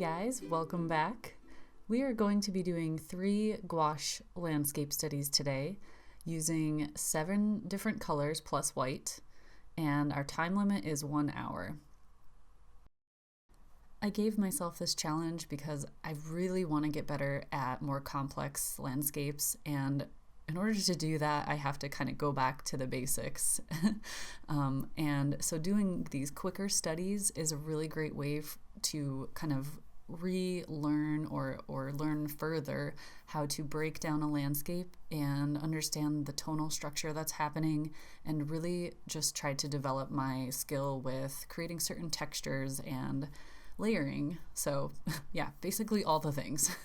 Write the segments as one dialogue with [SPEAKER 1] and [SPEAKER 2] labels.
[SPEAKER 1] guys, welcome back. We are going to be doing 3 gouache landscape studies today using 7 different colors plus white, and our time limit is 1 hour. I gave myself this challenge because I really want to get better at more complex landscapes, and in order to do that, I have to kind of go back to the basics. And so doing these quicker studies is a really great way to kind of relearn or learn further how to break down a landscape and understand the tonal structure that's happening, and really just try to develop my skill with creating certain textures and layering. So yeah, basically all the things.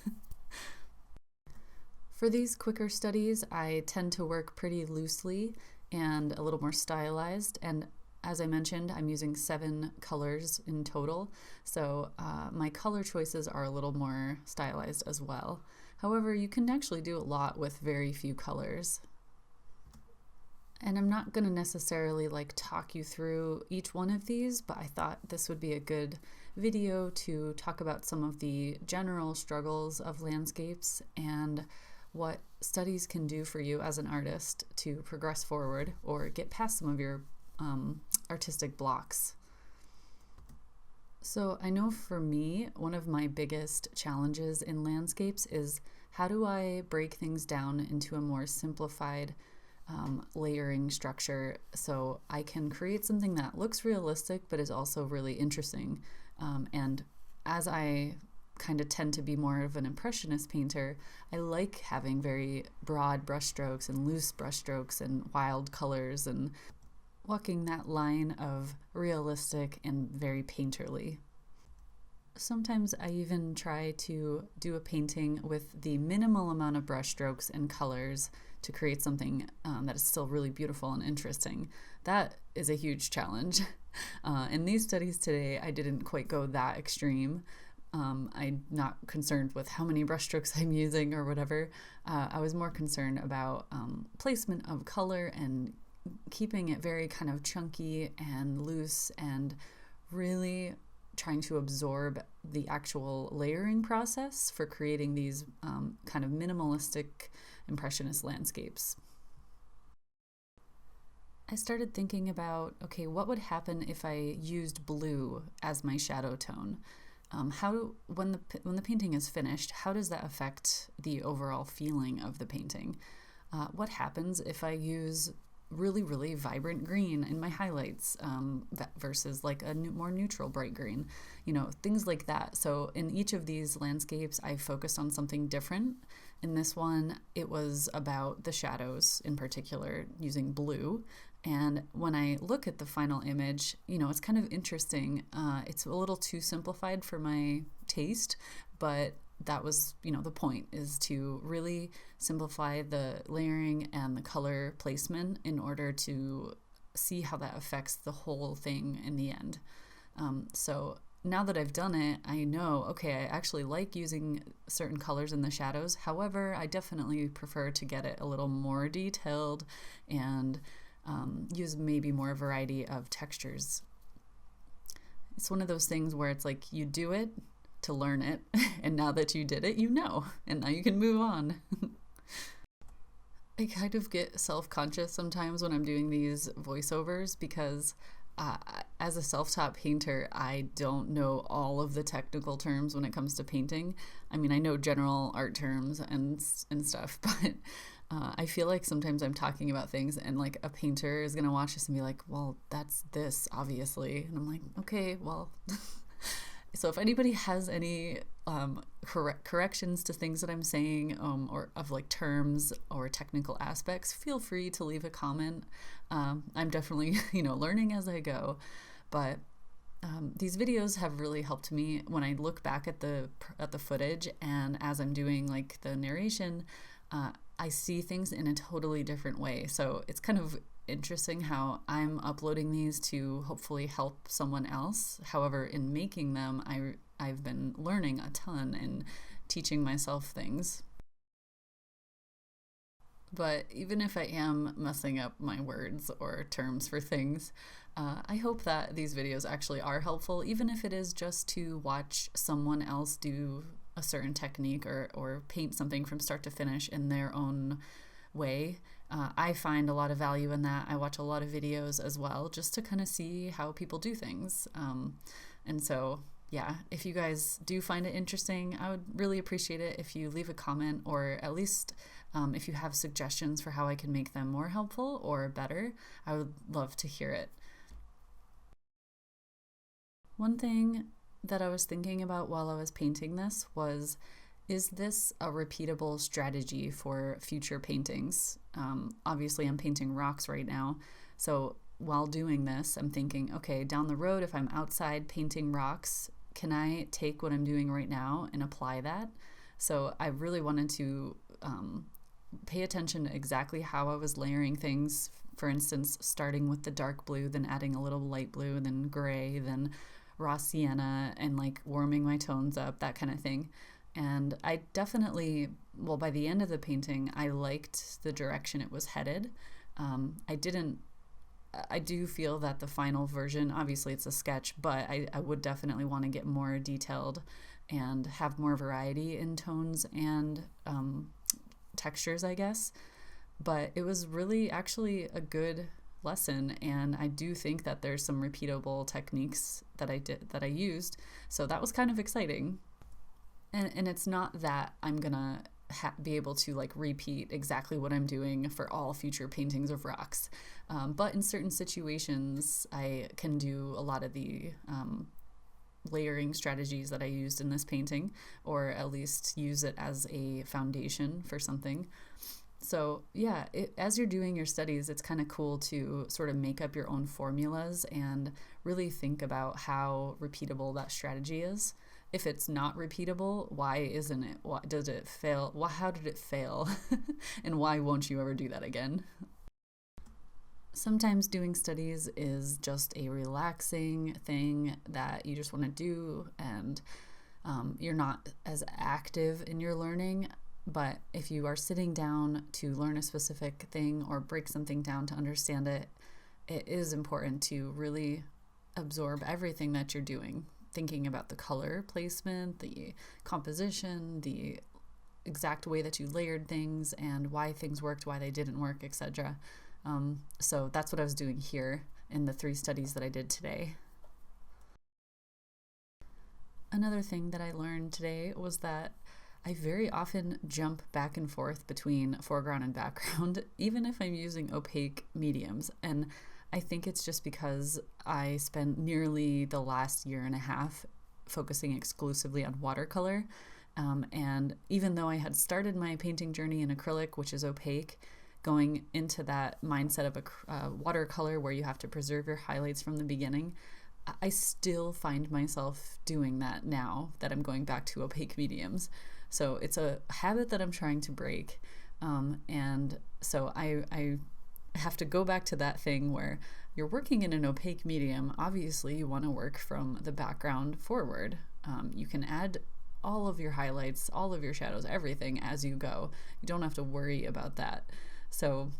[SPEAKER 1] For these quicker studies, I tend to work pretty loosely and a little more stylized, and as I mentioned, I'm using 7 colors in total, so my color choices are a little more stylized as well. However, you can actually do a lot with very few colors. And I'm not going to necessarily talk you through each one of these, but I thought this would be a good video to talk about some of the general struggles of landscapes and what studies can do for you as an artist to progress forward or get past some of your artistic blocks. So I know for me, one of my biggest challenges in landscapes is how do I break things down into a more simplified layering structure so I can create something that looks realistic but is also really interesting. And as I kind of tend to be more of an impressionist painter, I like having very broad brushstrokes and loose brushstrokes and wild colors and walking that line of realistic and very painterly. Sometimes I even try to do a painting with the minimal amount of brushstrokes and colors to create something that is still really beautiful and interesting. That is a huge challenge. In these studies today, I didn't quite go that extreme. I'm not concerned with how many brushstrokes I'm using or whatever. I was more concerned about placement of color and keeping it very kind of chunky and loose and really trying to absorb the actual layering process for creating these kind of minimalistic impressionist landscapes. I started thinking about, okay, what would happen if I used blue as my shadow tone? When the painting is finished, how does that affect the overall feeling of the painting? What happens if I use really vibrant green in my highlights versus a more neutral bright green, things like that. So in each of these landscapes, I focused on something different. In this one, it was about the shadows in particular, using blue. And when I look at the final image, it's kind of interesting. It's a little too simplified for my taste, but that was, the point, is to really simplify the layering and the color placement in order to see how that affects the whole thing in the end. So now that I've done it, I know, okay, I actually like using certain colors in the shadows. However, I definitely prefer to get it a little more detailed and use maybe more variety of textures. It's one of those things where it's like you do it to learn it, and now that you did it, and now you can move on. I kind of get self-conscious sometimes when I'm doing these voiceovers because as a self-taught painter, I don't know all of the technical terms when it comes to painting. I mean, I know general art terms and stuff, but I feel like sometimes I'm talking about things and a painter is gonna watch this and be like, well, that's this, obviously. And I'm like, okay, well. So if anybody has any corrections to things that I'm saying or of terms or technical aspects, feel free to leave a comment. I'm definitely learning as I go, but these videos have really helped me when I look back at the footage, and as I'm doing the narration, I see things in a totally different way. So it's kind of interesting how I'm uploading these to hopefully help someone else. However, in making them, I've been learning a ton and teaching myself things. But even if I am messing up my words or terms for things, I hope that these videos actually are helpful, even if it is just to watch someone else do a certain technique or paint something from start to finish in their own way. I find a lot of value in that. I watch a lot of videos as well just to kind of see how people do things. And so, yeah, if you guys do find it interesting, I would really appreciate it if you leave a comment, or at least if you have suggestions for how I can make them more helpful or better. I would love to hear it. One thing that I was thinking about while I was painting this was, is this a repeatable strategy for future paintings? Obviously, I'm painting rocks right now. So while doing this, I'm thinking, okay, down the road, if I'm outside painting rocks, can I take what I'm doing right now and apply that? So I really wanted to pay attention to exactly how I was layering things. For instance, starting with the dark blue, then adding a little light blue, and then gray, then raw sienna, and like warming my tones up, that kind of thing. And I definitely, well, by the end of the painting, I liked the direction it was headed. I do feel that the final version, obviously it's a sketch, but I would definitely want to get more detailed and have more variety in tones and textures, I guess. But it was really actually a good lesson, and I do think that there's some repeatable techniques that I used. So that was kind of exciting. And it's not that I'm gonna be able to like repeat exactly what I'm doing for all future paintings of rocks, but in certain situations I can do a lot of the layering strategies that I used in this painting, or at least use it as a foundation for something. So yeah, as you're doing your studies, it's kind of cool to sort of make up your own formulas and really think about how repeatable that strategy is. If it's not repeatable, why isn't it? Why does it fail? How did it fail? And why won't you ever do that again? Sometimes doing studies is just a relaxing thing that you just want to do, and you're not as active in your learning. But if you are sitting down to learn a specific thing or break something down to understand it, it is important to really absorb everything that you're doing, thinking about the color placement, the composition, the exact way that you layered things, and why things worked, why they didn't work, etc. So that's what I was doing here in the 3 studies that I did today. Another thing that I learned today was that I very often jump back and forth between foreground and background, even if I'm using opaque mediums. And I think it's just because I spent nearly the last year and a half focusing exclusively on watercolor. And even though I had started my painting journey in acrylic, which is opaque, going into that mindset of a watercolor where you have to preserve your highlights from the beginning, I still find myself doing that now that I'm going back to opaque mediums. So it's a habit that I'm trying to break. And so I have to go back to that thing where you're working in an opaque medium. Obviously, you want to work from the background forward. You can add all of your highlights, all of your shadows, everything as you go. You don't have to worry about that. So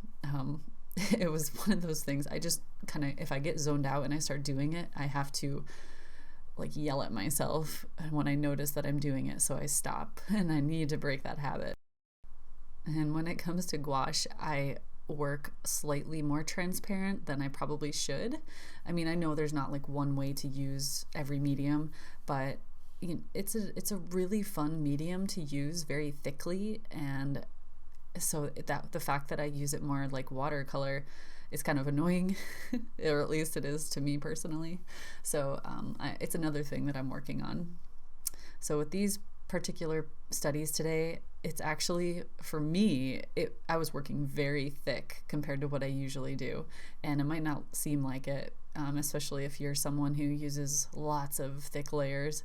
[SPEAKER 1] it was one of those things. I just kind of, if I get zoned out and I start doing it, I have to like yell at myself when I notice that I'm doing it, so I stop, and I need to break that habit. And when it comes to gouache, I work slightly more transparent than I probably should. I mean, I know there's not like one way to use every medium, but you know, it's a really fun medium to use very thickly, and so that the fact that I use it more like watercolor is kind of annoying, or at least it is to me personally. So it's another thing that I'm working on. So with these particular studies today, it's actually, for me, I was working very thick compared to what I usually do. And it might not seem like it, especially if you're someone who uses lots of thick layers.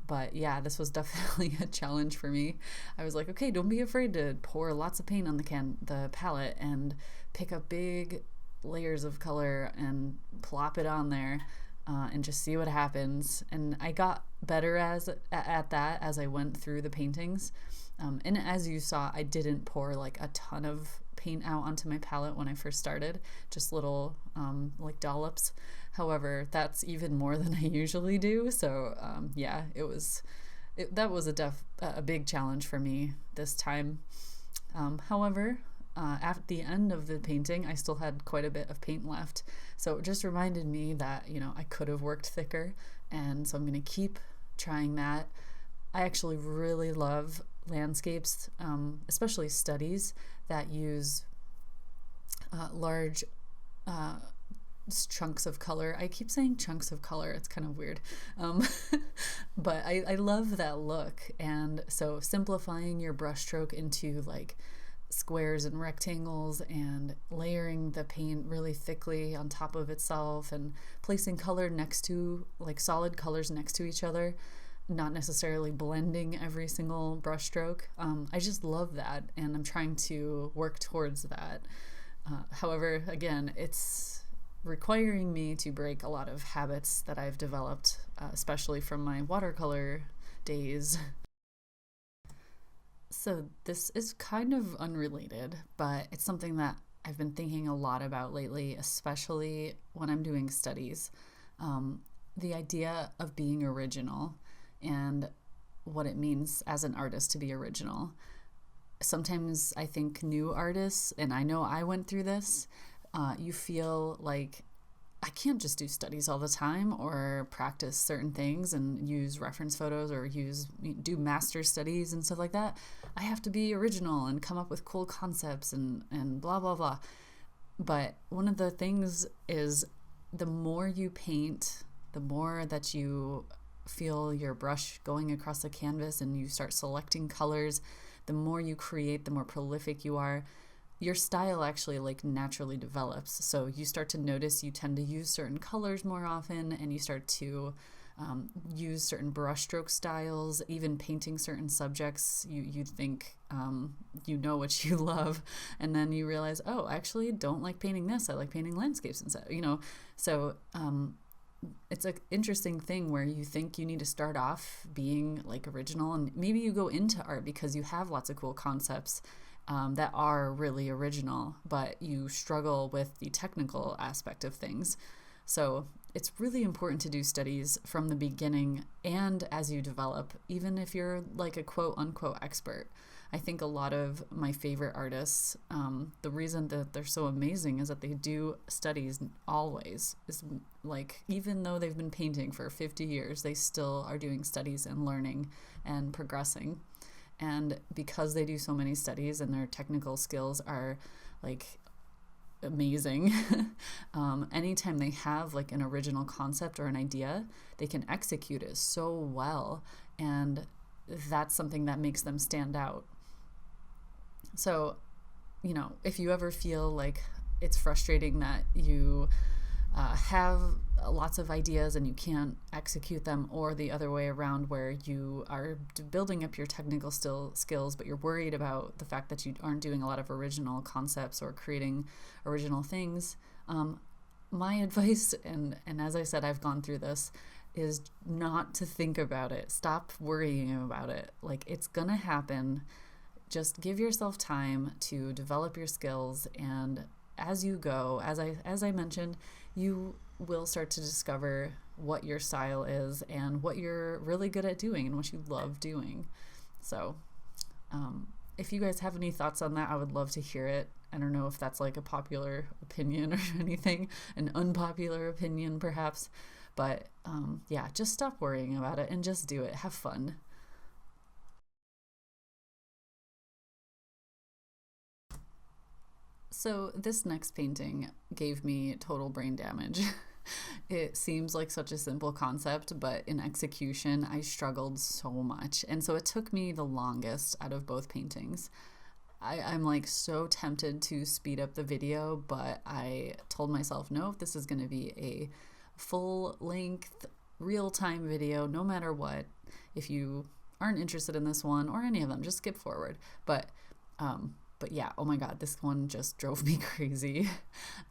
[SPEAKER 1] But yeah, this was definitely a challenge for me. I was like, okay, don't be afraid to pour lots of paint on the palette and pick up big layers of color and plop it on there, and just see what happens. And I got better at that as I went through the paintings. And as you saw, I didn't pour like a ton of paint out onto my palette when I first started, just little like dollops. However, that's even more than I usually do. So yeah, that was a big challenge for me this time. However, at the end of the painting, I still had quite a bit of paint left. So it just reminded me that, I could have worked thicker. And so I'm going to keep trying that. I actually really love landscapes, especially studies that use large chunks of color. I keep saying chunks of color. It's kind of weird. But I love that look. And so simplifying your brushstroke into like squares and rectangles and layering the paint really thickly on top of itself and placing color next to, like solid colors next to each other, not necessarily blending every single brushstroke. I just love that, and I'm trying to work towards that. However, again, it's requiring me to break a lot of habits that I've developed, especially from my watercolor days. So this is kind of unrelated, but it's something that I've been thinking a lot about lately, especially when I'm doing studies. The idea of being original and what it means as an artist to be original. Sometimes I think new artists, and I know I went through this, you feel like I can't just do studies all the time or practice certain things and use reference photos or do master studies and stuff like that. I have to be original and come up with cool concepts and blah, blah, blah. But one of the things is the more you paint, the more that you feel your brush going across the canvas and you start selecting colors, the more you create, the more prolific you are. Your style actually like naturally develops. So you start to notice you tend to use certain colors more often, and you start to use certain brushstroke styles. Even painting certain subjects, you think you know what you love, and then you realize, oh, I actually don't like painting this. I like painting landscapes instead. So it's an interesting thing where you think you need to start off being like original, and maybe you go into art because you have lots of cool concepts that are really original, but you struggle with the technical aspect of things. So it's really important to do studies from the beginning and as you develop, even if you're like a quote unquote expert. I think a lot of my favorite artists, the reason that they're so amazing is that they do studies always. Is like, even though they've been painting for 50 years, they still are doing studies and learning and progressing. And because they do so many studies and their technical skills are like amazing, anytime they have like an original concept or an idea, they can execute it so well. And that's something that makes them stand out. So, if you ever feel like it's frustrating that you have lots of ideas and you can't execute them, or the other way around where you are building up your technical skills, but you're worried about the fact that you aren't doing a lot of original concepts or creating original things, my advice, and as I said, I've gone through this, is not to think about it. Stop worrying about it. Like, it's gonna happen. Just give yourself time to develop your skills, and as you go, as I mentioned, you will start to discover what your style is and what you're really good at doing and what you love doing. So if you guys have any thoughts on that, I would love to hear it. I don't know if that's like a popular opinion or anything, an unpopular opinion perhaps, but yeah, just stop worrying about it and just do it. Have fun. So this next painting gave me total brain damage. It seems like such a simple concept, but in execution, I struggled so much. And so it took me the longest out of both paintings. I'm like so tempted to speed up the video, but I told myself, no, this is going to be a full length, real time video, no matter what. If you aren't interested in this one or any of them, just skip forward. But yeah, oh my God, this one just drove me crazy.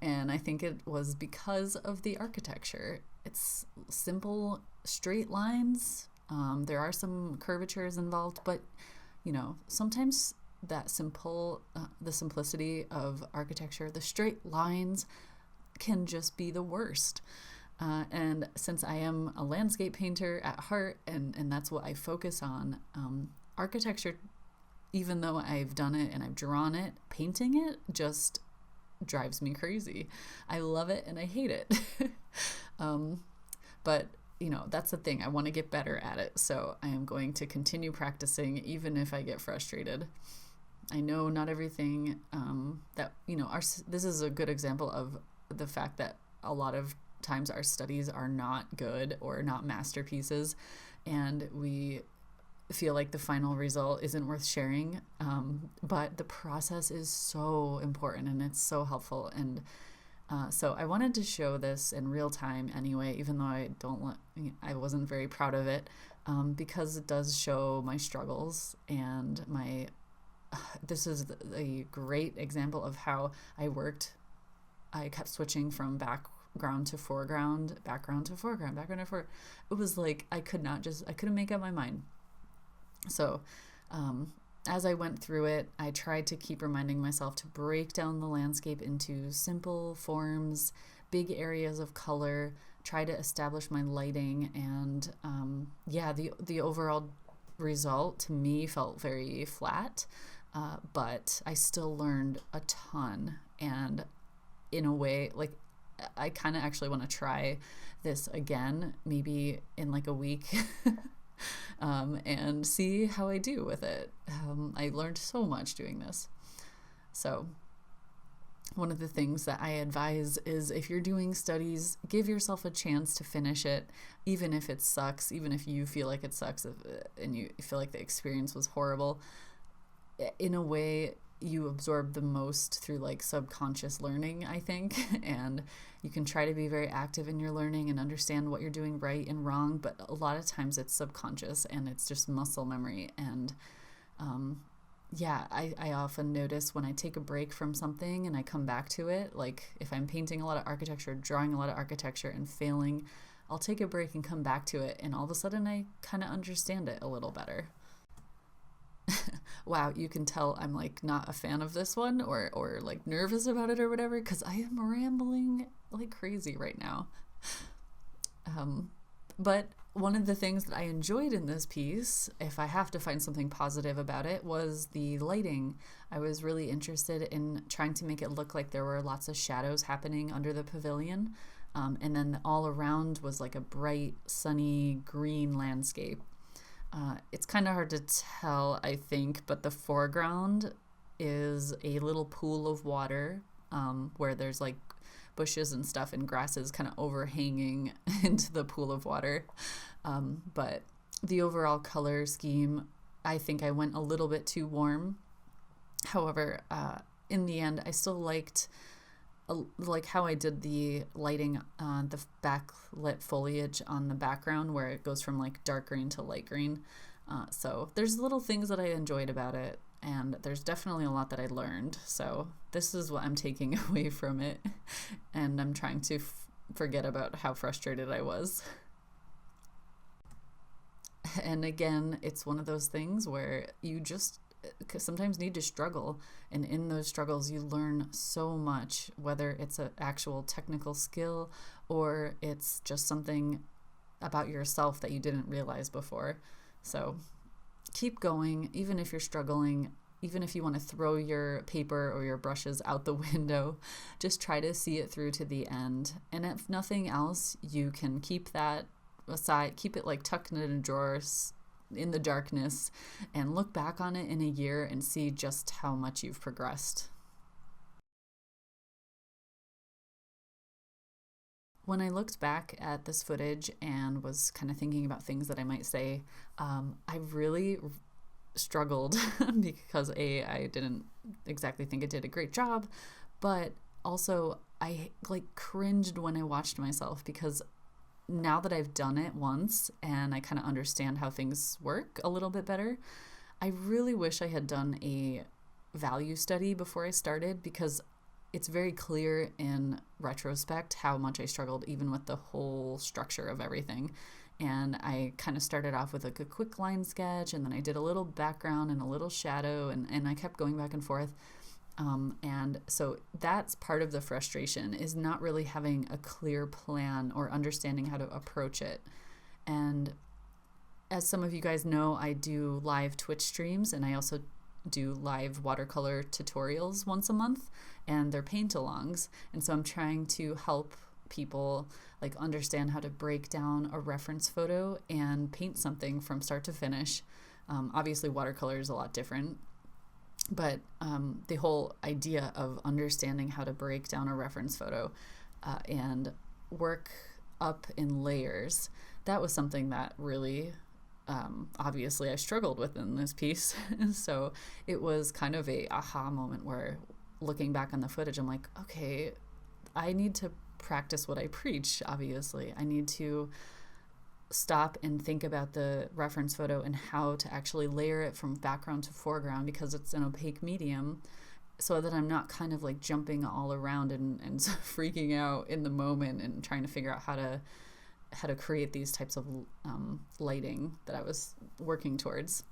[SPEAKER 1] And I think it was because of the architecture. It's simple, straight lines, There are some curvatures involved, but sometimes the simplicity of architecture, the straight lines can just be the worst. And since I am a landscape painter at heart, and that's what I focus on, architecture, even though I've done it and I've drawn it, painting it just drives me crazy. I love it and I hate it. But that's the thing. I want to get better at it. So I am going to continue practicing even if I get frustrated. I know not everything this is a good example of the fact that a lot of times our studies are not good or not masterpieces, and we feel like the final result isn't worth sharing. But the process is so important and it's so helpful. And so I wanted to show this in real time anyway, even though I wasn't very proud of it, because it does show my struggles and this is a great example of how I worked. I kept switching from background to foreground, background to foreground, background to foreground. It was like I couldn't make up my mind. So as I went through it, I tried to keep reminding myself to break down the landscape into simple forms, big areas of color, try to establish my lighting, and the overall result to me felt very flat, but I still learned a ton. And in a way, like, I kind of actually want to try this again, maybe in like a week. And see how I do with it. I learned so much doing this. So one of the things that I advise is if you're doing studies, give yourself a chance to finish it, even if it sucks, even if you feel like it sucks and you feel like the experience was horrible. In a way, you absorb the most through like subconscious learning, I think, and you can try to be very active in your learning and understand what you're doing right and wrong, but a lot of times it's subconscious and it's just muscle memory. And I often notice when I take a break from something and I come back to it, like if I'm painting a lot of architecture, drawing a lot of architecture and failing, I'll take a break and come back to it, and all of a sudden I kind of understand it a little better. Wow, you can tell I'm like not a fan of this one or like nervous about it or whatever, because I am rambling like crazy right now. But one of the things that I enjoyed in this piece, if I have to find something positive about it, was the lighting. I was really interested in trying to make it look like there were lots of shadows happening under the pavilion. And then all around was like a bright, sunny, green landscape. It's kind of hard to tell, I think, but the foreground is a little pool of water where there's like bushes and stuff and grasses kind of overhanging into the pool of water. But the overall color scheme, I think I went a little bit too warm. However, in the end, I still liked like how I did the lighting on the backlit foliage on the background where it goes from like dark green to light green. So there's little things that I enjoyed about it, and there's definitely a lot that I learned. So this is what I'm taking away from it, and I'm trying to forget about how frustrated I was. And again, it's one of those things where you just sometimes need to struggle, and in those struggles you learn so much, whether it's an actual technical skill or it's just something about yourself that you didn't realize before. So keep going, even if you're struggling, even if you want to throw your paper or your brushes out the window, just try to see it through to the end. And if nothing else, you can keep that aside, keep it like tucked in a drawer in the darkness, and look back on it in a year and see just how much you've progressed. When I looked back at this footage and was kind of thinking about things that I might say, I really struggled because I didn't exactly think it did a great job, but also I like cringed when I watched myself, because now that I've done it once and I kind of understand how things work a little bit better, I really wish I had done a value study before I started, because it's very clear in retrospect how much I struggled even with the whole structure of everything. And I kind of started off with like a quick line sketch, and then I did a little background and a little shadow, and I kept going back and forth. And so that's part of the frustration, is not really having a clear plan or understanding how to approach it. And as some of you guys know, I do live Twitch streams, and I also do live watercolor tutorials once a month, and they're paint-alongs. And so I'm trying to help people like understand how to break down a reference photo and paint something from start to finish. Obviously, watercolor is a lot different, but the whole idea of understanding how to break down a reference photo and work up in layers, that was something that really obviously I struggled with in this piece. So it was kind of a aha moment where, looking back on the footage, I'm like, okay, I need to practice what I preach. Obviously, I need to stop and think about the reference photo and how to actually layer it from background to foreground, because it's an opaque medium, so that I'm not kind of like jumping all around and freaking out in the moment and trying to figure out how to create these types of lighting that I was working towards.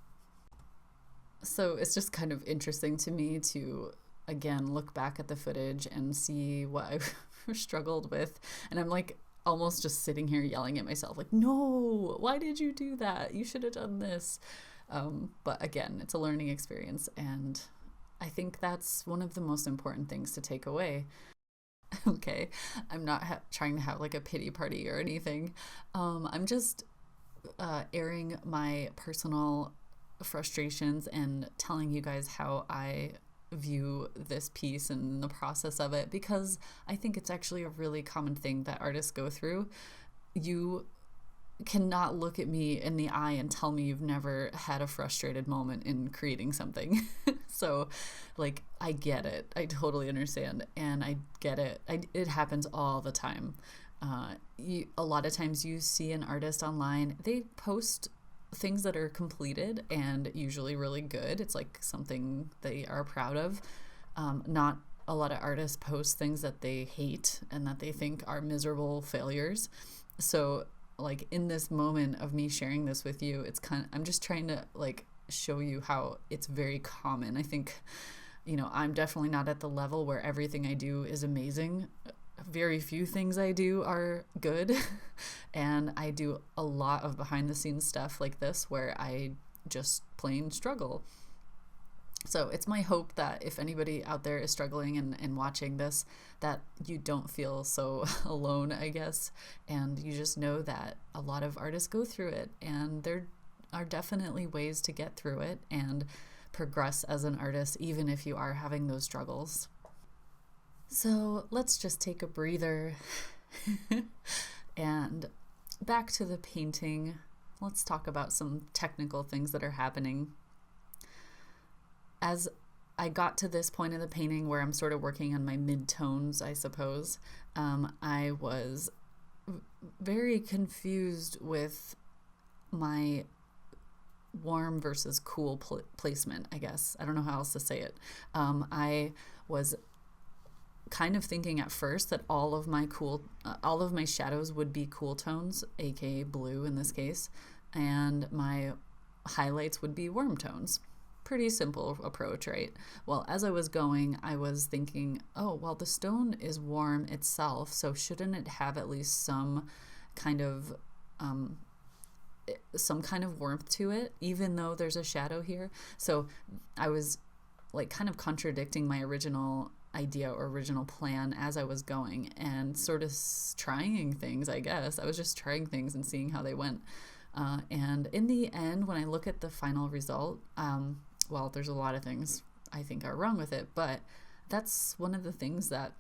[SPEAKER 1] So it's just kind of interesting to me to, again, look back at the footage and see what I've struggled with. And I'm like almost just sitting here yelling at myself, like, no, why did you do that? You should have done this. But again, it's a learning experience. And I think that's one of the most important things to take away. Okay, I'm not trying to have like a pity party or anything. I'm just airing my personal frustrations and telling you guys how I view this piece and the process of it, because I think it's actually a really common thing that artists go through. You cannot look at me in the eye and tell me you've never had a frustrated moment in creating something. So like, I get it. I totally understand. And I get it. It happens all the time. A lot of times you see an artist online, they post things that are completed and usually really good. It's like something they are proud of. Not a lot of artists post things that they hate and that they think are miserable failures. So like, in this moment of me sharing this with you, it's I'm just trying to like show you how it's very common. I think, I'm definitely not at the level where everything I do is amazing. Very few things I do are good. And I do a lot of behind the scenes stuff like this where I just plain struggle. So it's my hope that if anybody out there is struggling and watching this, that you don't feel so alone, I guess. And you just know that a lot of artists go through it, and there are definitely ways to get through it and progress as an artist, even if you are having those struggles. So let's just take a breather and back to the painting. Let's talk about some technical things that are happening. As I got to this point in the painting where I'm sort of working on my mid-tones, I suppose, I was very confused with my warm versus cool placement, I guess. I don't know how else to say it. I was kind of thinking at first that all of my shadows would be cool tones, aka blue in this case, and my highlights would be warm tones. Pretty simple approach, right? Well, as I was going, I was thinking, oh, well, the stone is warm itself, so shouldn't it have at least some kind of warmth to it, even though there's a shadow here? So I was like kind of contradicting my original idea or original plan as I was going, and sort of trying things, I guess. I was just trying things and seeing how they went. And in the end, when I look at the final result, well, there's a lot of things I think are wrong with it, but that's one of the things that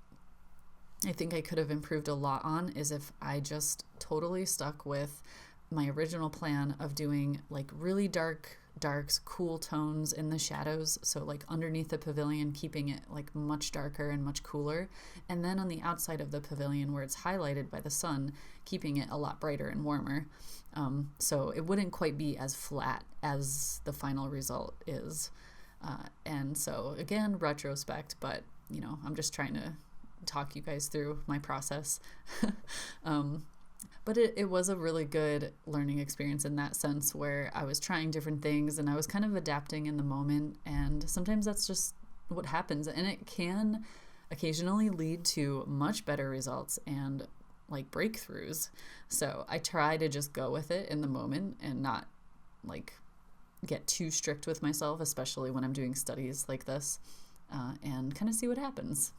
[SPEAKER 1] I think I could have improved a lot on, is if I just totally stuck with my original plan of doing like really darks, cool tones in the shadows. So like underneath the pavilion, keeping it like much darker and much cooler. And then on the outside of the pavilion where it's highlighted by the sun, keeping it a lot brighter and warmer. So it wouldn't quite be as flat as the final result is. And so again, retrospect, but I'm just trying to talk you guys through my process. But it was a really good learning experience in that sense where I was trying different things and I was kind of adapting in the moment. And sometimes that's just what happens. And it can occasionally lead to much better results and like breakthroughs. So I try to just go with it in the moment and not like get too strict with myself, especially when I'm doing studies like this, and kind of see what happens.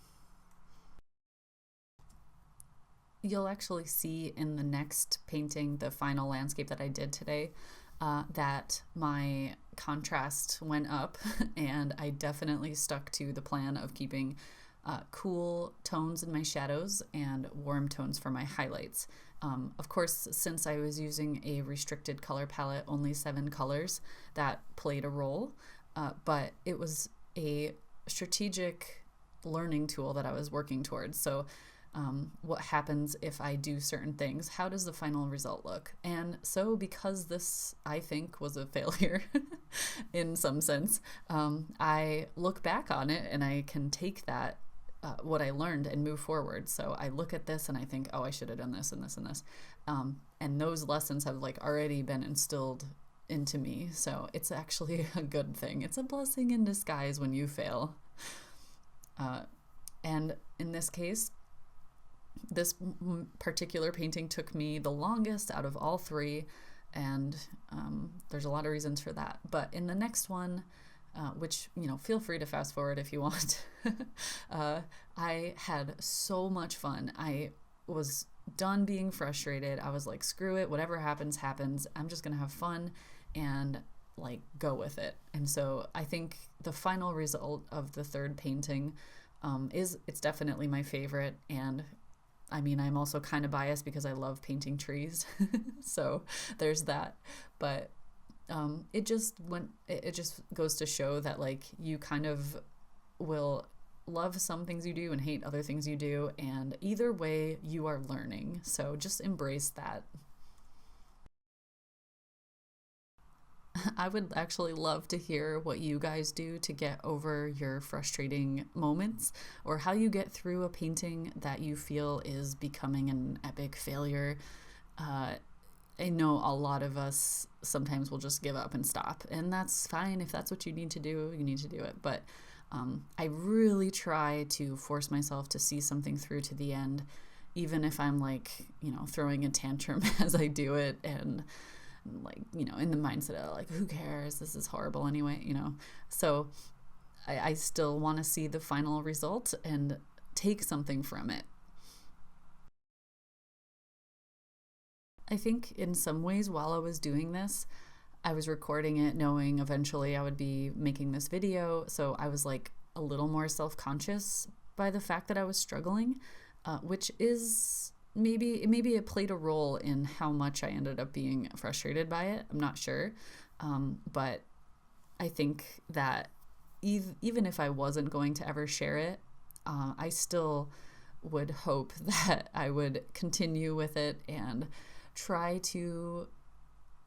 [SPEAKER 1] You'll actually see in the next painting, the final landscape that I did today, that my contrast went up and I definitely stuck to the plan of keeping cool tones in my shadows and warm tones for my highlights. Of course, since I was using a restricted color palette, only 7 colors, that played a role, but it was a strategic learning tool that I was working towards. So what happens if I do certain things? How does the final result look? And so because this, I think, was a failure in some sense, I look back on it and I can take that, what I learned, and move forward. So I look at this and I think, oh, I should have done this and this and this. And those lessons have like already been instilled into me. So it's actually a good thing. It's a blessing in disguise when you fail. And in this case, this particular painting took me the longest out of all 3, and there's a lot of reasons for that. But in the next one, which, feel free to fast forward if you want, I had so much fun. I was done being frustrated. I was like, screw it, whatever happens, happens. I'm just gonna have fun and like go with it. And so I think the final result of the third painting it's definitely my favorite. And I mean, I'm also kind of biased because I love painting trees. So there's that. But it just goes to show that like you kind of will love some things you do and hate other things you do, and either way you are learning. So just embrace that. I would actually love to hear what you guys do to get over your frustrating moments, or how you get through a painting that you feel is becoming an epic failure. I know a lot of us sometimes will just give up and stop, and that's fine. If that's what you need to do, you need to do it. But I really try to force myself to see something through to the end, even if I'm like, throwing a tantrum as I do it, and like, in the mindset of like, who cares? This is horrible anyway, So I still want to see the final result and take something from it. I think in some ways while I was doing this, I was recording it knowing eventually I would be making this video. So I was like a little more self-conscious by the fact that I was struggling, which is maybe it played a role in how much I ended up being frustrated by it. I'm not sure. But I think that even if I wasn't going to ever share it, I still would hope that I would continue with it and try to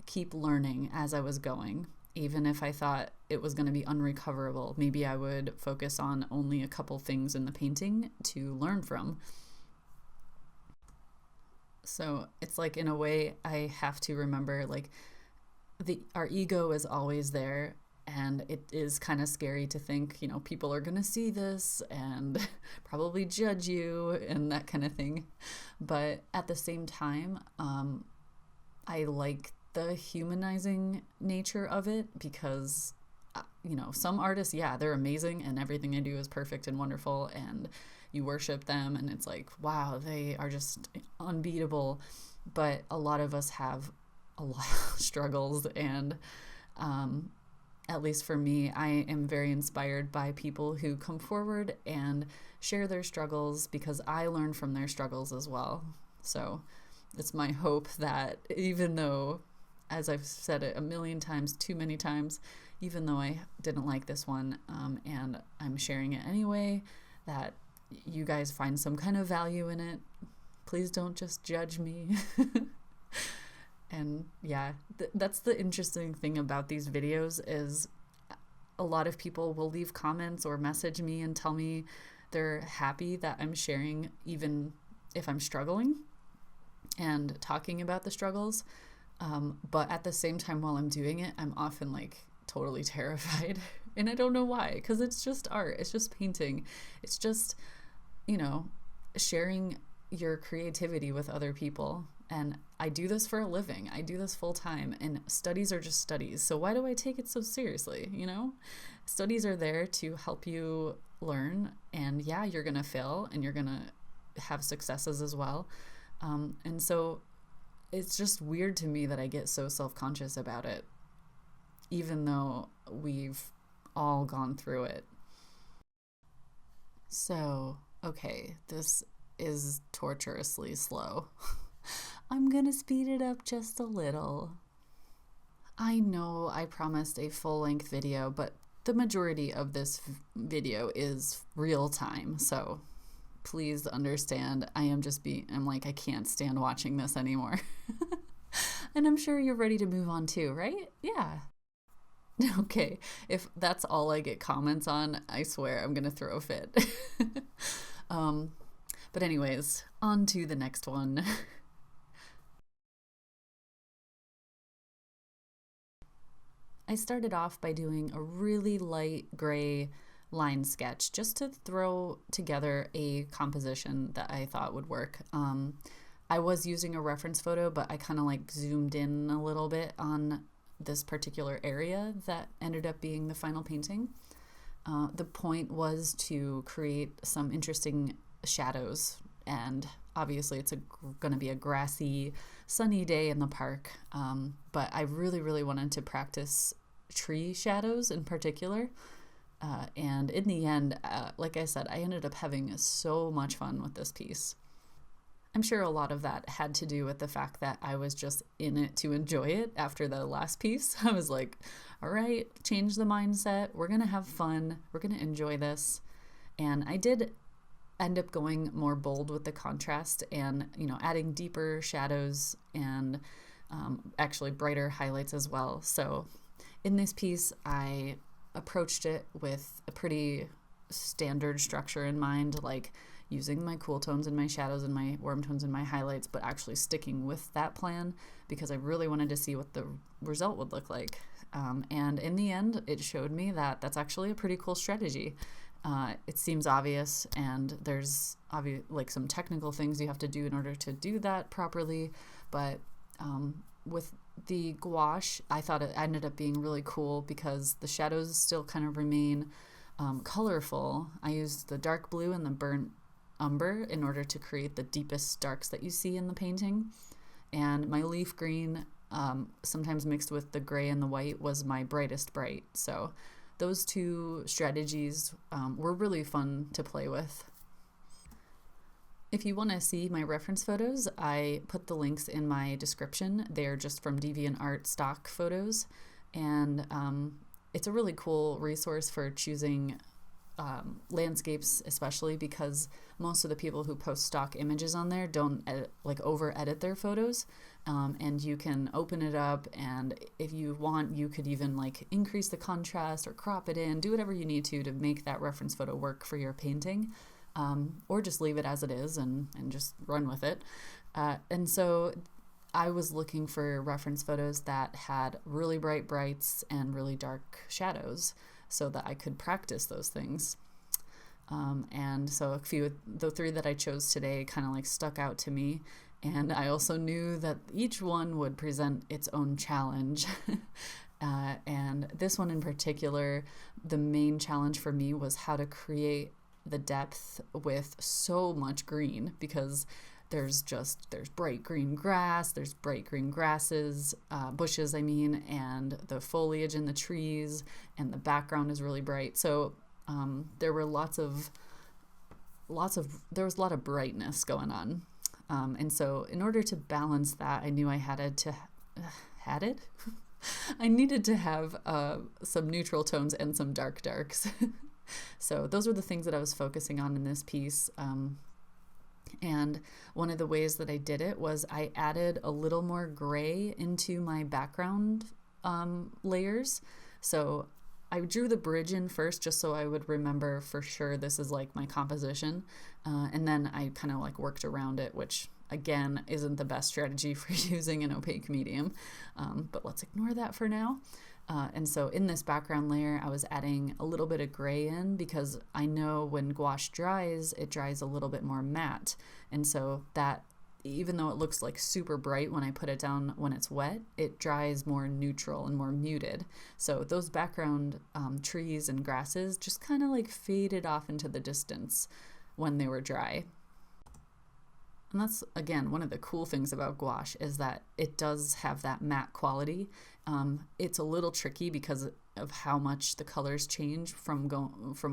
[SPEAKER 1] keep learning as I was going. Even if I thought it was going to be unrecoverable, maybe I would focus on only a couple things in the painting to learn from. So it's like, in a way, I have to remember like our ego is always there, and it is kind of scary to think, people are going to see this and probably judge you and that kind of thing. But at the same time, I like the humanizing nature of it, because, some artists, yeah, they're amazing and everything they do is perfect and wonderful, and you worship them and it's like, wow, they are just unbeatable. But a lot of us have a lot of struggles, and at least for me, I am very inspired by people who come forward and share their struggles, because I learn from their struggles as well. So it's my hope that even though, as I've said it a million times, too many times, even though I didn't like this one, and I'm sharing it anyway, that you guys find some kind of value in it. Please don't just judge me. And yeah, that's the interesting thing about these videos, is a lot of people will leave comments or message me and tell me they're happy that I'm sharing even if I'm struggling. and talking about the struggles. But at the same time, while I'm doing it, I'm often like totally terrified. And I don't know why, because it's just art. It's just painting. It's just, you know, sharing your creativity with other people. And I do this for a living. I do this full time, and studies are just studies. So why do I take it so seriously? You know, studies are there to help you learn. And yeah, you're going to fail and you're going to have successes as well. And so it's just weird to me that I get so self-conscious about it, even though we've all gone through it. So, okay, this is torturously slow. I'm gonna speed it up just a little. I know I promised a full-length video, but the majority of this video is real time, so please understand. I'm like, I can't stand watching this anymore. And I'm sure you're ready to move on too, right? Yeah. Okay, if that's all I get comments on, I swear I'm gonna throw a fit. But anyways, on to the next one. I started off by doing a really light gray line sketch just to throw together a composition that I thought would work. I was using a reference photo, but I kind of like zoomed in a little bit on this particular area that ended up being the final painting. The point was to create some interesting shadows, and obviously it's going to be a grassy, sunny day in the park, but I really, really wanted to practice tree shadows in particular. And in the end, like I said, I ended up having so much fun with this piece. I'm sure a lot of that had to do with the fact that I was just in it to enjoy it after the last piece. I was like, all right, change the mindset. We're going to have fun. We're going to enjoy this. And I did end up going more bold with the contrast and, you know, adding deeper shadows and actually brighter highlights as well. So in this piece, I approached it with a pretty standard structure in mind, like using my cool tones and my shadows and my warm tones and my highlights, but actually sticking with that plan because I really wanted to see what the result would look like. And in the end, it showed me that that's actually a pretty cool strategy. It seems obvious, and there's like some technical things you have to do in order to do that properly, but with the gouache, I thought it ended up being really cool because the shadows still kind of remain colorful. I used the dark blue and the burnt umber in order to create the deepest darks that you see in the painting. And my leaf green, sometimes mixed with the gray and the white, was my brightest bright. So those two strategies were really fun to play with. If you want to see my reference photos, I put the links in my description. They're just from DeviantArt stock photos, and it's a really cool resource for choosing landscapes, especially because most of the people who post stock images on there don't over edit their photos, and you can open it up, and if you want, you could even like increase the contrast or crop it in, do whatever you need to make that reference photo work for your painting. Or just leave it as it is and just run with it. And so I was looking for reference photos that had really bright brights and really dark shadows so that I could practice those things. And so the three that I chose today kind of like stuck out to me. And I also knew that each one would present its own challenge. And this one in particular, the main challenge for me was how to create the depth with so much green, because there's bright green grass, there's bright green grasses, bushes and the foliage in the trees, and the background is really bright. So there was a lot of brightness going on. And so in order to balance that, I knew I I needed to have some neutral tones and some dark darks. So those were the things that I was focusing on in this piece. And one of the ways that I did it was I added a little more gray into my background layers. So I drew the bridge in first just so I would remember for sure this is like my composition. And then I kind of like worked around it, which again isn't the best strategy for using an opaque medium. But let's ignore that for now. And so in this background layer, I was adding a little bit of gray in because I know when gouache dries, it dries a little bit more matte. And so that, even though it looks like super bright when I put it down when it's wet, it dries more neutral and more muted. So those background trees and grasses just kind of like faded off into the distance when they were dry. And that's, again, one of the cool things about gouache is that it does have that matte quality. It's a little tricky because of how much the colors change from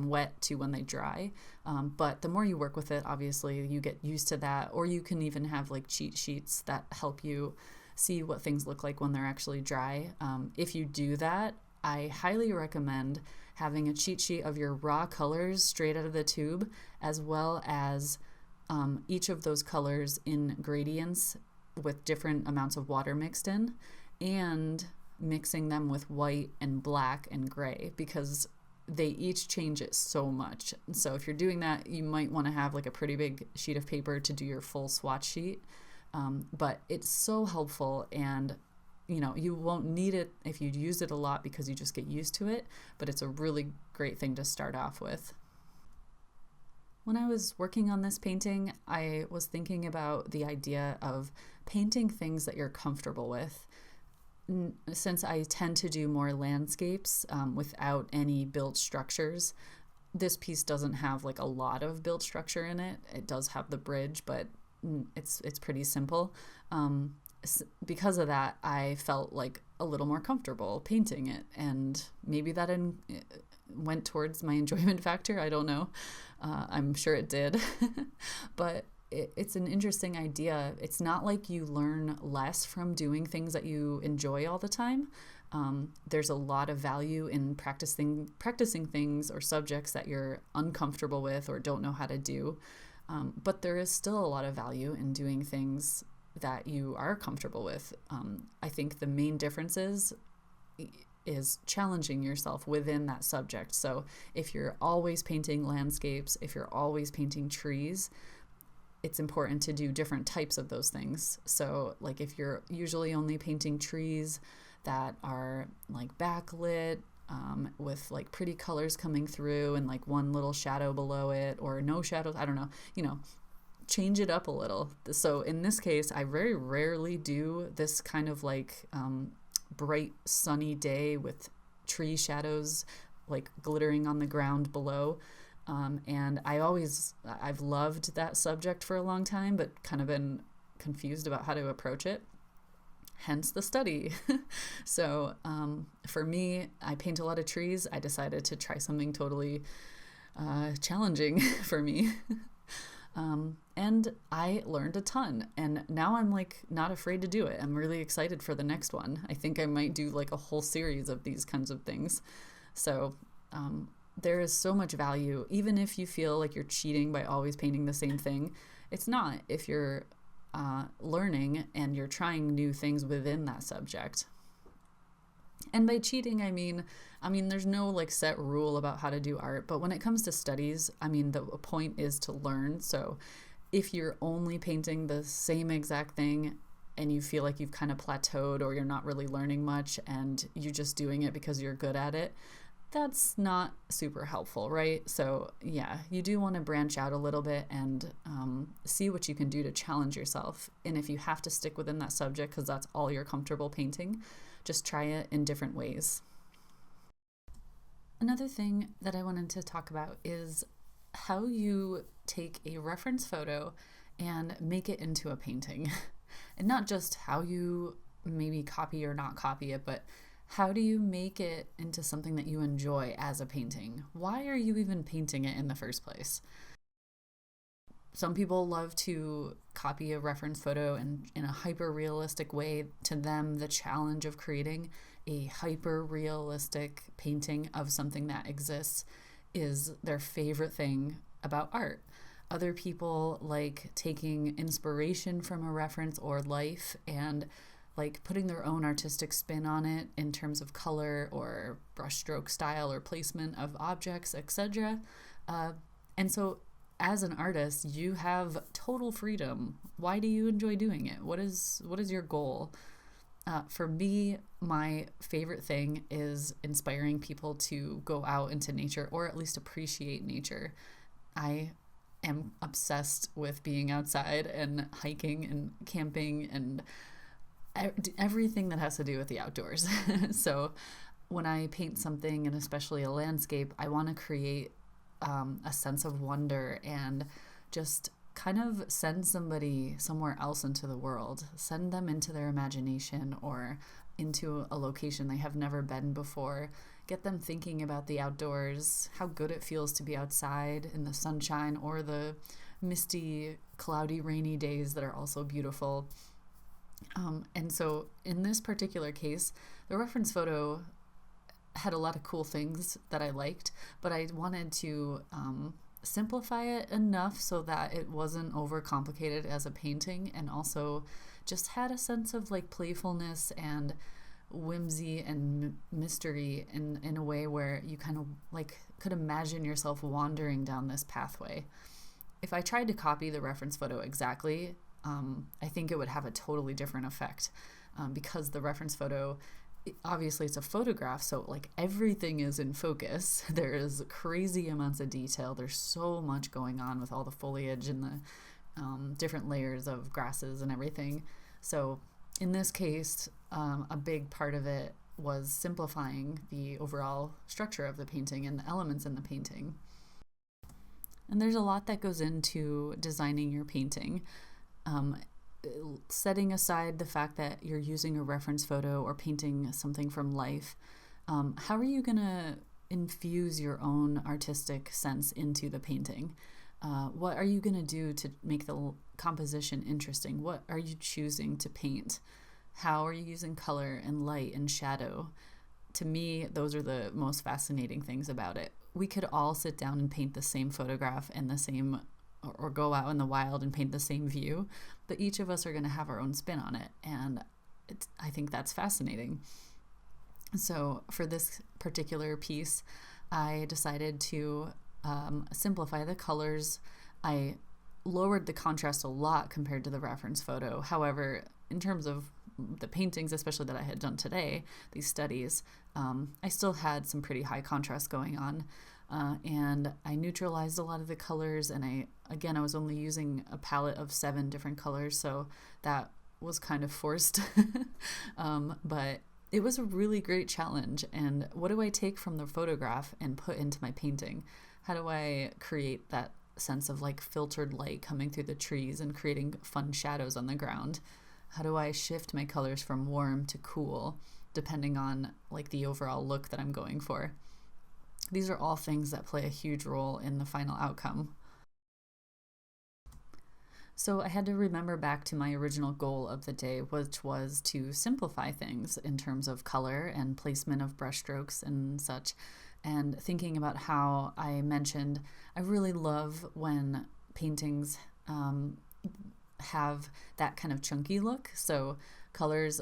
[SPEAKER 1] wet to when they dry. But the more you work with it, obviously, you get used to that. Or you can even have like cheat sheets that help you see what things look like when they're actually dry. If you do that, I highly recommend having a cheat sheet of your raw colors straight out of the tube, as well as each of those colors in gradients with different amounts of water mixed in, and mixing them with white and black and gray, because they each change it so much. So if you're doing that, you might want to have like a pretty big sheet of paper to do your full swatch sheet. But it's so helpful, and you won't need it if you use it a lot because you just get used to it, but it's a really great thing to start off with. When I was working on this painting, I was thinking about the idea of painting things that you're comfortable with. Since I tend to do more landscapes without any built structures, this piece doesn't have like a lot of built structure in it. It does have the bridge, but it's pretty simple. Because of that, I felt like a little more comfortable painting it, and maybe that went towards my enjoyment factor. I don't know. I'm sure it did. But it's an interesting idea. It's not like you learn less from doing things that you enjoy all the time. There's a lot of value in practicing things or subjects that you're uncomfortable with or don't know how to do. But there is still a lot of value in doing things that you are comfortable with. I think the main difference is challenging yourself within that subject. So if you're always painting landscapes, if you're always painting trees, it's important to do different types of those things. So like if you're usually only painting trees that are like backlit, with like pretty colors coming through and like one little shadow below it or no shadows, I don't know, change it up a little. So in this case, I very rarely do this kind of like bright sunny day with tree shadows like glittering on the ground below. And I've loved that subject for a long time, but kind of been confused about how to approach it. Hence the study. So for me, I paint a lot of trees. I decided to try something totally challenging for me. And I learned a ton, and now I'm like not afraid to do it. I'm really excited for the next one. I think I might do like a whole series of these kinds of things. So there is so much value, even if you feel like you're cheating by always painting the same thing. It's not if you're learning and you're trying new things within that subject. And by cheating, I mean, there's no like set rule about how to do art, but when it comes to studies, the point is to learn. So if you're only painting the same exact thing and you feel like you've kind of plateaued or you're not really learning much and you're just doing it because you're good at it, that's not super helpful, right? So yeah, you do want to branch out a little bit and see what you can do to challenge yourself. And if you have to stick within that subject because that's all you're comfortable painting, just try it in different ways. Another thing that I wanted to talk about is how you take a reference photo and make it into a painting. And not just how you maybe copy or not copy it, but how do you make it into something that you enjoy as a painting? Why are you even painting it in the first place? Some people love to copy a reference photo and in a hyper-realistic way. To them, the challenge of creating a hyper-realistic painting of something that exists is their favorite thing about art. Other people like taking inspiration from a reference or life and like putting their own artistic spin on it in terms of color or brushstroke style or placement of objects, etc. And so as an artist, you have total freedom. Why do you enjoy doing it? What is your goal? For me, my favorite thing is inspiring people to go out into nature, or at least appreciate nature. I am obsessed with being outside and hiking and camping and everything that has to do with the outdoors. So when I paint something, and especially a landscape, I want to create a sense of wonder and just kind of send somebody somewhere else into the world, send them into their imagination or into a location they have never been before, get them thinking about the outdoors, how good it feels to be outside in the sunshine or the misty, cloudy, rainy days that are also beautiful. And so in this particular case, the reference photo had a lot of cool things that I liked, but I wanted to simplify it enough so that it wasn't overcomplicated as a painting, and also just had a sense of like playfulness and whimsy and mystery in a way where you kind of like could imagine yourself wandering down this pathway. If I tried to copy the reference photo exactly, I think it would have a totally different effect, because the reference photo, obviously it's a photograph, so like everything is in focus. There's crazy amounts of detail. There's so much going on with all the foliage and the different layers of grasses and everything. So in this case, a big part of it was simplifying the overall structure of the painting and the elements in the painting. And there's a lot that goes into designing your painting. Setting aside the fact that you're using a reference photo or painting something from life, how are you going to infuse your own artistic sense into the painting? What are you going to do to make the composition interesting? What are you choosing to paint? How are you using color and light and shadow? To me, those are the most fascinating things about it. We could all sit down and paint the same photograph and the same, or go out in the wild and paint the same view, but each of us are going to have our own spin on it, and I think that's fascinating. So for this particular piece, I decided to simplify the colors. I lowered the contrast a lot compared to the reference photo. However, in terms of the paintings, especially that I had done today, these studies, I still had some pretty high contrast going on. And I neutralized a lot of the colors, and I was only using a palette of 7 different colors, so that was kind of forced. But it was a really great challenge. And what do I take from the photograph and put into my painting? How do I create that sense of like filtered light coming through the trees and creating fun shadows on the ground? How do I shift my colors from warm to cool, depending on like the overall look that I'm going for? These are all things that play a huge role in the final outcome. So I had to remember back to my original goal of the day, which was to simplify things in terms of color and placement of brushstrokes and such. And thinking about how I mentioned, I really love when paintings have that kind of chunky look. So colors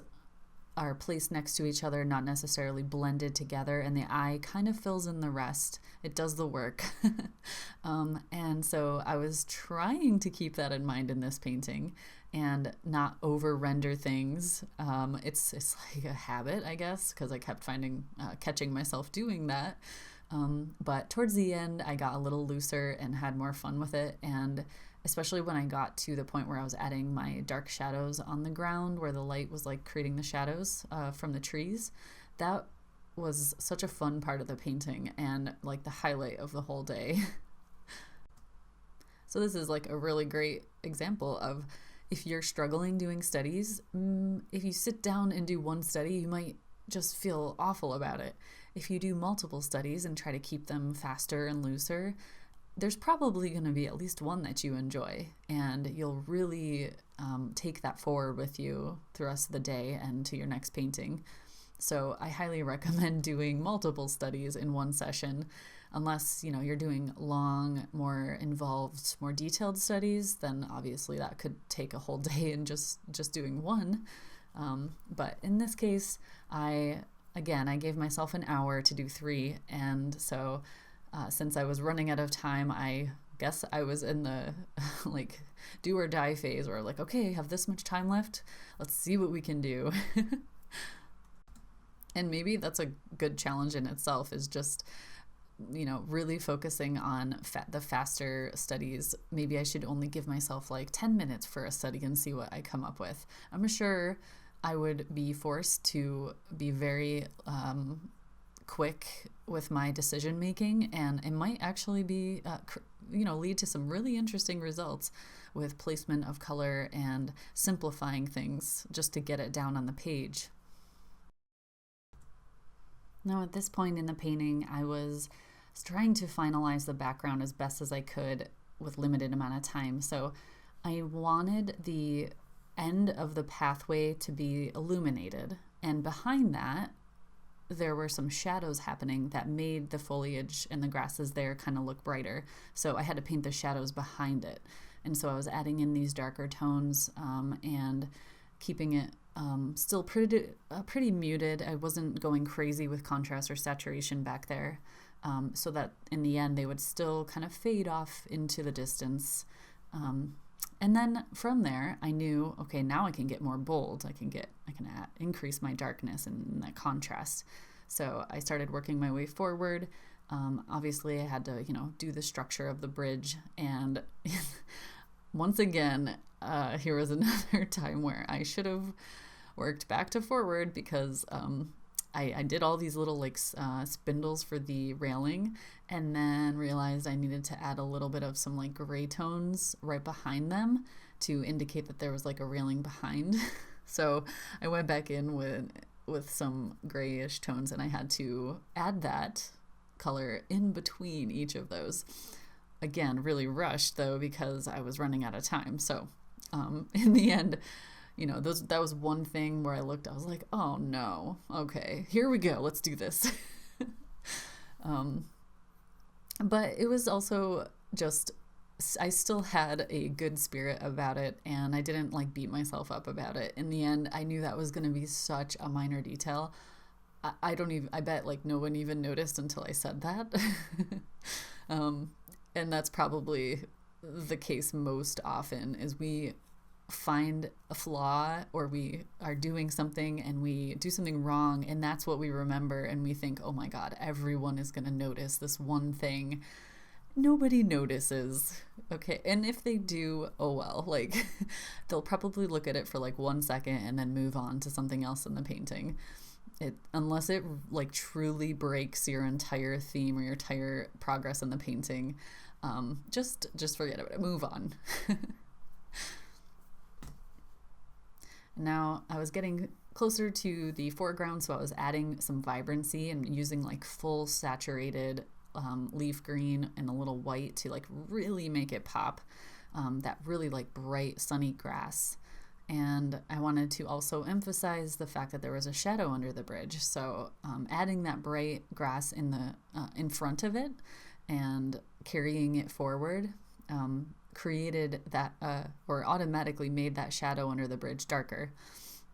[SPEAKER 1] are placed next to each other, not necessarily blended together, and the eye kind of fills in the rest. It does the work. And so I was trying to keep that in mind in this painting and not over-render things. It's like a habit, I guess, because I kept catching myself doing that. But towards the end, I got a little looser and had more fun with it, and especially when I got to the point where I was adding my dark shadows on the ground where the light was like creating the shadows from the trees. That was such a fun part of the painting and like the highlight of the whole day. So this is like a really great example of, if you're struggling doing studies, if you sit down and do one study, you might just feel awful about it. If you do multiple studies and try to keep them faster and looser, there's probably going to be at least one that you enjoy, and you'll really take that forward with you the rest of the day and to your next painting. So I highly recommend doing multiple studies in one session. Unless, you're doing long, more involved, more detailed studies, then obviously that could take a whole day in just doing one. But in this case, I gave myself an hour to do 3. And so since I was running out of time, I guess I was in the like do or die phase where like, okay, I have this much time left. Let's see what we can do. And maybe that's a good challenge in itself, is just, really focusing on the faster studies. Maybe I should only give myself like 10 minutes for a study and see what I come up with. I'm sure I would be forced to be very quick with my decision making, and it might actually be, lead to some really interesting results with placement of color and simplifying things just to get it down on the page. Now, at this point in the painting, I was trying to finalize the background as best as I could with limited amount of time. So I wanted the end of the pathway to be illuminated. And behind that, there were some shadows happening that made the foliage and the grasses there kind of look brighter. So I had to paint the shadows behind it. And so I was adding in these darker tones and keeping it still pretty muted. I wasn't going crazy with contrast or saturation back there, so that in the end they would still kind of fade off into the distance. And then from there, I knew, okay, now I can get more bold. I can increase my darkness and that contrast. So I started working my way forward. Obviously, I had to, do the structure of the bridge. And once again, here was another time where I should have worked back to forward, because I did all these little spindles for the railing, and then realized I needed to add a little bit of some gray tones right behind them to indicate that there was a railing behind. So I went back in with some grayish tones, and I had to add that color in between each of those. Again, really rushed though, because I was running out of time. So in the end, that was one thing where I was like, oh no, okay, here we go, let's do this. But it was also just, I still had a good spirit about it, and I didn't beat myself up about it. In the end, I knew that was going to be such a minor detail. I bet no one even noticed until I said that. And that's probably the case most often, is we find a flaw, or we are doing something and we do something wrong, and that's what we remember, and we think, oh my god, everyone is going to notice this one thing. Nobody notices, okay? And if they do, oh well, they'll probably look at it for 1 second and then move on to something else in the painting. Unless it truly breaks your entire theme or your entire progress in the painting, just forget about it, move on. Now I was getting closer to the foreground, so I was adding some vibrancy and using full saturated leaf green and a little white to really make it pop, that really bright sunny grass. And I wanted to also emphasize the fact that there was a shadow under the bridge, so adding that bright grass in front of it and carrying it forward created that, or automatically made that shadow under the bridge darker.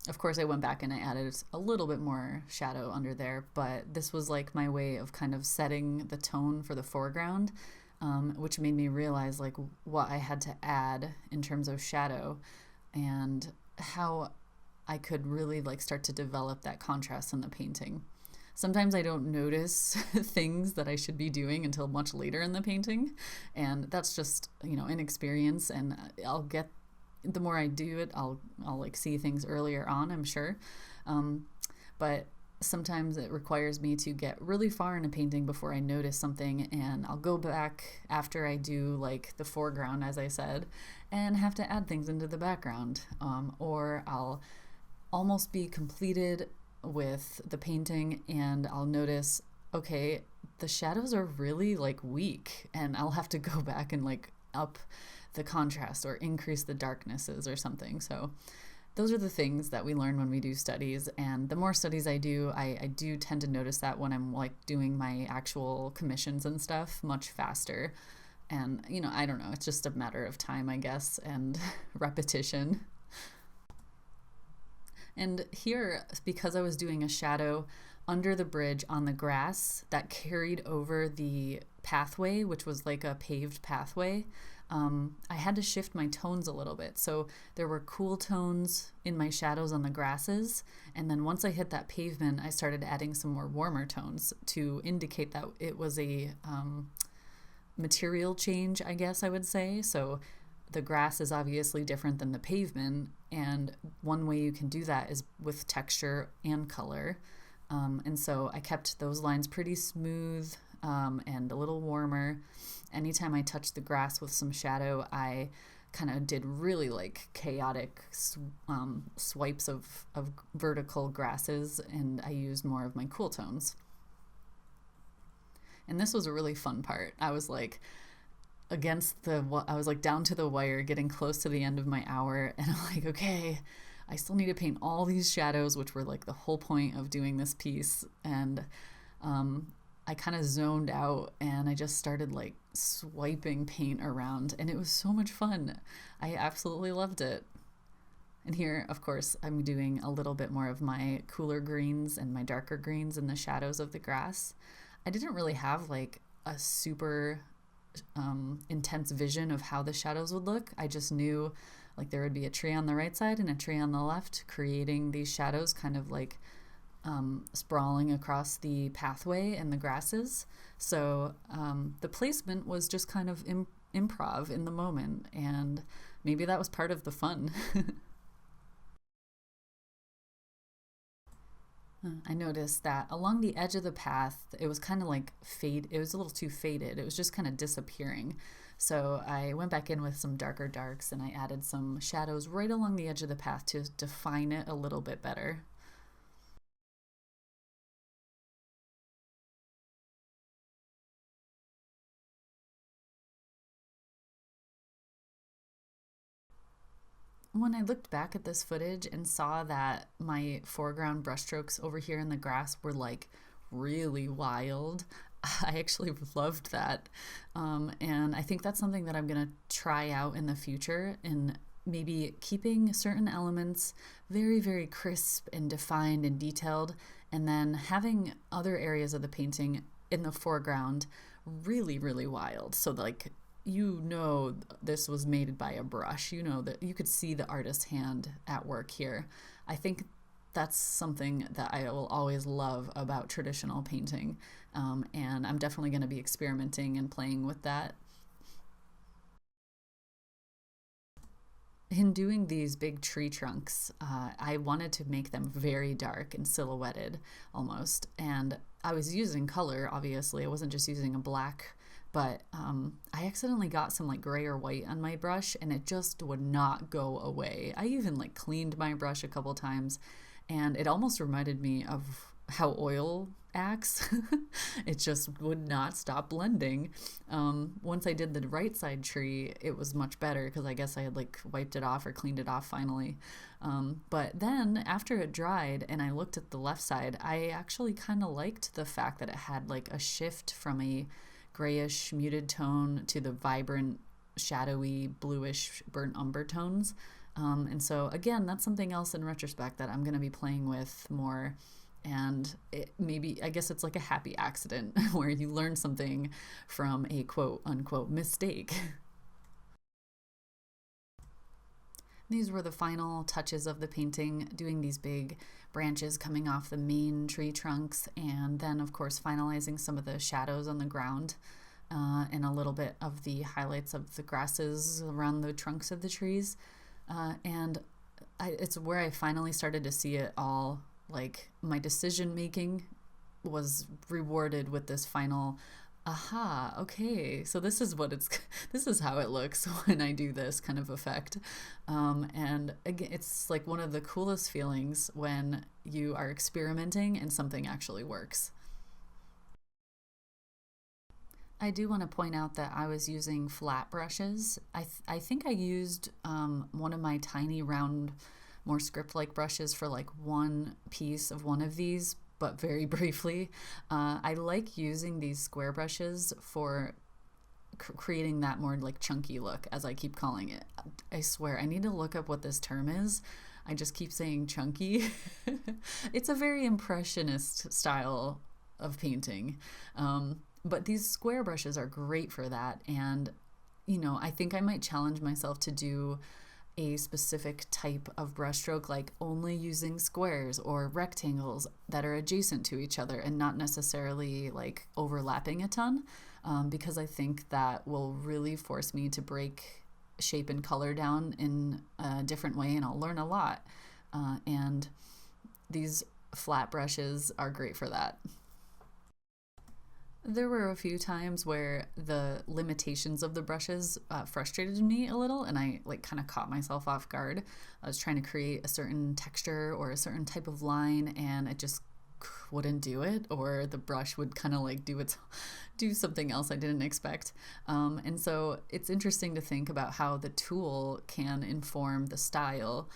[SPEAKER 1] Of course, I went back and I added a little bit more shadow under there, but this was my way of kind of setting the tone for the foreground, which made me realize what I had to add in terms of shadow, and how I could really start to develop that contrast in the painting. Sometimes I don't notice things that I should be doing until much later in the painting, and that's just, inexperience, and the more I do it, I'll see things earlier on, I'm sure. But sometimes it requires me to get really far in a painting before I notice something, and I'll go back after I do the foreground, as I said, and have to add things into the background, or I'll almost be completed with the painting and I'll notice, okay, the shadows are really weak, and I'll have to go back and up the contrast or increase the darknesses or something. So those are the things that we learn when we do studies, and the more studies I do, I do tend to notice that when I'm doing my actual commissions and stuff much faster. And I don't know, it's just a matter of time, I guess, and repetition. And here, because I was doing a shadow under the bridge on the grass that carried over the pathway, which was like a paved pathway, I had to shift my tones a little bit. So there were cool tones in my shadows on the grasses. And then once I hit that pavement, I started adding some more warmer tones to indicate that it was a material change, I guess I would say. So the grass is obviously different than the pavement, and one way you can do that is with texture and color. And so I kept those lines pretty smooth and a little warmer. Anytime I touched the grass with some shadow, I kind of did really like chaotic swipes of vertical grasses, and I used more of my cool tones. And this was a really fun part. I was like I was like down to the wire, getting close to the end of my hour, and I'm like, okay, I still need to paint all these shadows, which were like the whole point of doing this piece. And I kind of zoned out and I just started like swiping paint around, and it was so much fun. I absolutely loved it. And here, of course, I'm doing a little bit more of my cooler greens and my darker greens in the shadows of the grass. I didn't really have like a super intense vision of how the shadows would look. I just knew like there would be a tree on the right side and a tree on the left, creating these shadows kind of like sprawling across the pathway and the grasses. So the placement was just kind of improv in the moment, and maybe that was part of the fun. I noticed that along the edge of the path, it was kind of like it was a little too faded. It was just kind of disappearing. So I went back in with some darker darks and I added some shadows right along the edge of the path to define it a little bit better. When I looked back at this footage and saw that my foreground brushstrokes over here in the grass were like really wild, I actually loved that. And I think that's something that I'm going to try out in the future, in maybe keeping certain elements very, very crisp and defined and detailed, and then having other areas of the painting in the foreground really, really wild. So, like, this was made by a brush. You know that you could see the artist's hand at work here. I think that's something that I will always love about traditional painting, and I'm definitely going to be experimenting and playing with that. In doing these big tree trunks, I wanted to make them very dark and silhouetted almost. And I was using color, obviously. I wasn't just using a black, but I accidentally got some like gray or white on my brush and it just would not go away. I even like cleaned my brush a couple times, and it almost reminded me of how oil acts. It just would not stop blending. Once I did the right side tree, it was much better because I guess I had like wiped it off or cleaned it off finally. But then after it dried and I looked at the left side, I actually kind of liked the fact that it had like a shift from a grayish muted tone to the vibrant shadowy bluish burnt umber tones. And so again, that's something else in retrospect that I'm going to be playing with more. And I guess it's like a happy accident where you learn something from a quote unquote mistake. These were the final touches of the painting, doing these big branches coming off the main tree trunks, and then of course finalizing some of the shadows on the ground, and a little bit of the highlights of the grasses around the trunks of the trees. It's where I finally started to see it all, like my decision making was rewarded with this final aha, okay, so this is how it looks when I do this kind of effect. And again, it's like one of the coolest feelings when you are experimenting and something actually works. I do want to point out that I was using flat brushes. I think I used one of my tiny round, more script-like brushes for like one piece of one of these, but very briefly. I like using these square brushes for creating that more like chunky look, as I keep calling it. I swear, I need to look up what this term is. I just keep saying chunky. It's a very impressionist style of painting. But these square brushes are great for that. And, I think I might challenge myself to do a specific type of brushstroke, like only using squares or rectangles that are adjacent to each other and not necessarily like overlapping a ton, because I think that will really force me to break shape and color down in a different way, and I'll learn a lot. And these flat brushes are great for that. There were a few times where the limitations of the brushes frustrated me a little, and I like kind of caught myself off guard. I was trying to create a certain texture or a certain type of line, and it just wouldn't do it, or the brush would kind of like do something else I didn't expect. And so it's interesting to think about how the tool can inform the style.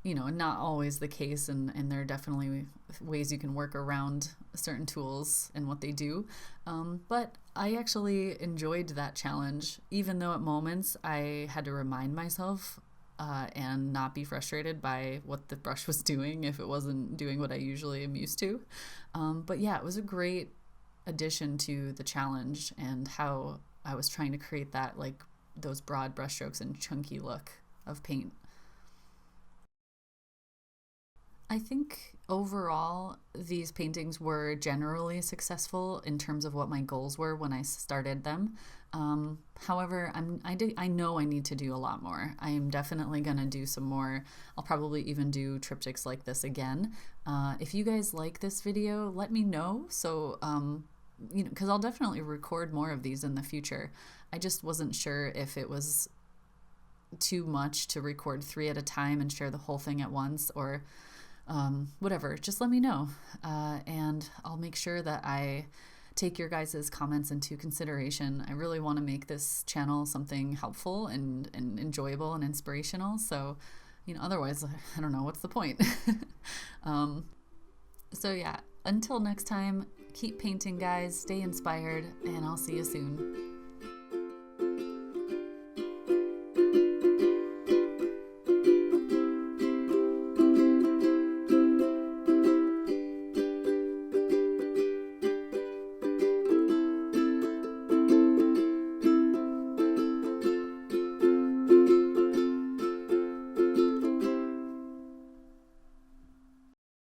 [SPEAKER 1] Not always the case, and there are definitely ways you can work around certain tools and what they do. But I actually enjoyed that challenge, even though at moments I had to remind myself and not be frustrated by what the brush was doing if it wasn't doing what I usually am used to. But yeah, it was a great addition to the challenge and how I was trying to create that, like those broad brushstrokes and chunky look of paint. I think overall, these paintings were generally successful in terms of what my goals were when I started them. However, I know I need to do a lot more. I am definitely going to do some more. I'll probably even do triptychs like this again. If you guys like this video, let me know. So, because I'll definitely record more of these in the future. I just wasn't sure if it was too much to record 3 at a time and share the whole thing at once, or whatever, just let me know. And I'll make sure that I take your guys' comments into consideration. I really want to make this channel something helpful and enjoyable and inspirational. So, otherwise, I don't know, what's the point? So yeah, until next time, keep painting, guys, stay inspired, and I'll see you soon.